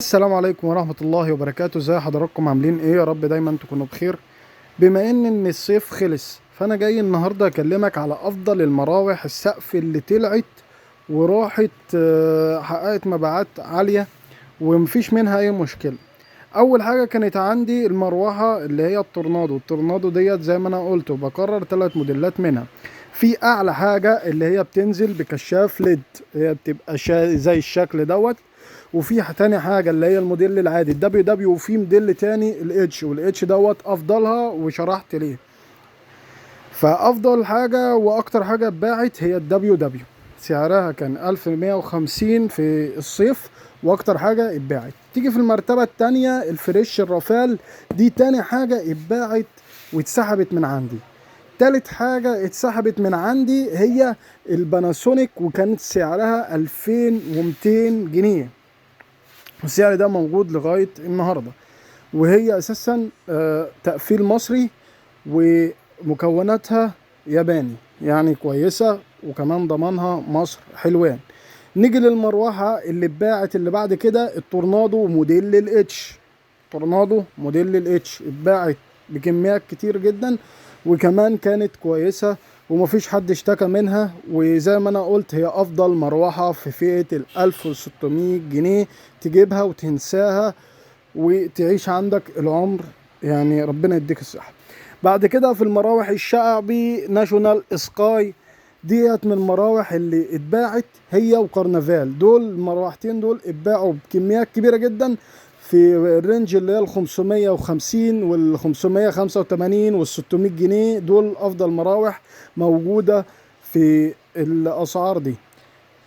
السلام عليكم ورحمة الله وبركاته. ازي حضراتكم عاملين ايه؟ يا رب دايما تكونوا بخير. بما ان الصيف خلص فانا جاي النهاردة اكلمك على افضل المراوح السقف اللي طلعت وراحت حققت مبيعات عالية ومفيش منها اي مشكلة. اول حاجة كانت عندي المروحة اللي هي التورنادو ديت، زي ما انا قلت وبكرر 3 موديلات منها. في اعلى حاجة اللي هي بتنزل بكشاف ليد، هي بتبقى زي الشكل دوت. وفي تاني حاجة اللي هي الموديل العادي الدبليو دبليو، وفي موديل تاني الاتش، والاتش دوت افضلها وشرحت ليه. فافضل حاجة واكتر حاجة اتباعت هي الدبليو دبليو، سعرها كان 1150 في الصيف واكتر حاجة اتباعت. تيجي في المرتبة التانية الفريش الرافال، دي تاني حاجة اتباعت واتسحبت من عندي. تالت حاجة اتسحبت من عندي هي الباناسونيك، وكانت سعرها 2200 جنيه. السعر ده موجود لغاية النهاردة، وهي اساسا تقفيل مصري ومكوناتها ياباني، يعني كويسة، وكمان ضمانها مصر حلوان. نيجي للمروحة اللي اتباعت اللي بعد كده، التورنادو موديل الاتش. تورنادو موديل الاتش اتباعت بكميات كتير جدا، وكمان كانت كويسة ومفيش حد اشتكى منها. وزي ما انا قلت هي افضل مروحة في فئة 1600 جنيه، تجيبها وتنساها وتعيش عندك العمر، يعني ربنا يديك الصحة. بعد كده في المراوح الشعبي ناشونال سكاي، ديت من المراوح اللي اتباعت هي وكرنفال. دول المروحتين دول اتباعوا بكميات كبيرة جدا في الرينج اللي هي ال 550 وال 585 وال 600 جنيه. دول افضل مراوح موجودة في الاسعار دي.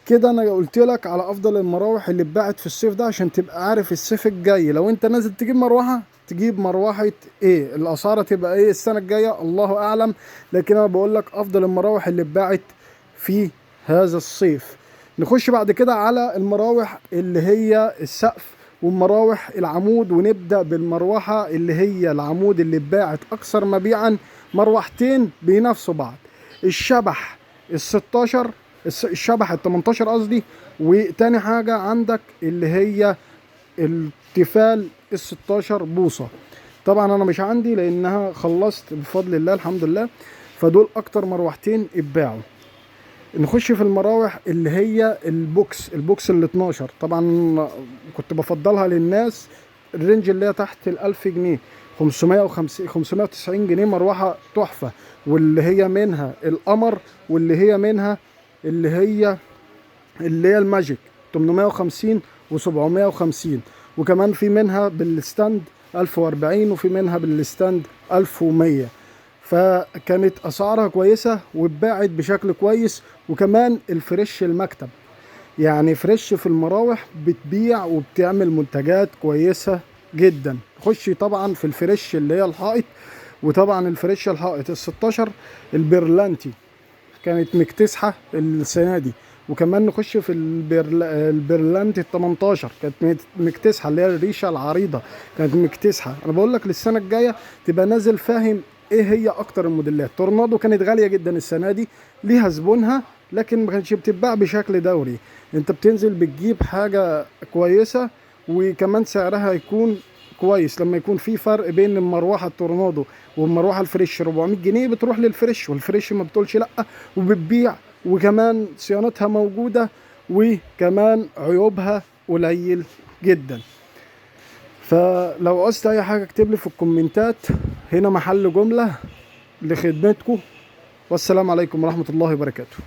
كده انا قلت لك على افضل المراوح اللي اتباعت في الصيف ده، عشان تبقى عارف الصيف الجاي لو انت نازل تجيب مروحه تجيب مروحه ايه، الاسعار هتبقى ايه السنه الجايه الله اعلم. لكن انا بقول لك افضل المراوح اللي اتباعت في هذا الصيف. نخش بعد كده على المراوح اللي هي السقف والمراوح العمود، ونبدا بالمروحه اللي هي العمود اللي اتباعت اكثر مبيعا. مروحتين بينافسوا بعض، الشبح ال16، الشبح ال18 قصدي، وتاني حاجة عندك اللي هي التيفال ال16 بوصة. طبعا انا مش عندي لانها خلصت بفضل الله الحمد لله. فدول اكتر مروحتين اتباعوا. نخش في المراوح اللي هي البوكس ال12. طبعا كنت بفضلها للناس الرينج اللي هي تحت ال1000 جنيه، 550 590 جنيه مروحة تحفة. واللي هي منها القمر، واللي هي منها اللي هي الماجيك 850 و750، وكمان في منها بالستاند 1040، وفي منها بالستاند 1100. فكانت اسعارها كويسة واتباعت بشكل كويس. وكمان الفريش المكتب، يعني فريش في المراوح بتبيع وبتعمل منتجات كويسة جدا. خش طبعا في الفريش اللي هي الحائط، وطبعا الفريش الحائط ال16 البرلانتي كانت مكتسحة السنة دي. وكمان نخش في البرلانتي ال18 كانت مكتسحة، اللي هي الريشة العريضة كانت مكتسحة. انا بقول لك للسنة الجاية تبقى نازل فاهم ايه هي اكتر الموديلات. تورنادو كانت غالية جدا السنة دي، ليها زبونها لكن ما كانتش بتتباع بشكل دوري. انت بتنزل بتجيب حاجة كويسة، وكمان سعرها يكون كويس. لما يكون في فرق بين المروحه التورنادو والمروحه الفريش 400 جنيه بتروح للفريش، والفريش ما بتقولش لا وبتبيع، وكمان صيانتها موجوده، وكمان عيوبها قليل جدا. فلو عوزت اي حاجه اكتب لي في الكومنتات، هنا محل جمله لخدمتكم. والسلام عليكم ورحمه الله وبركاته.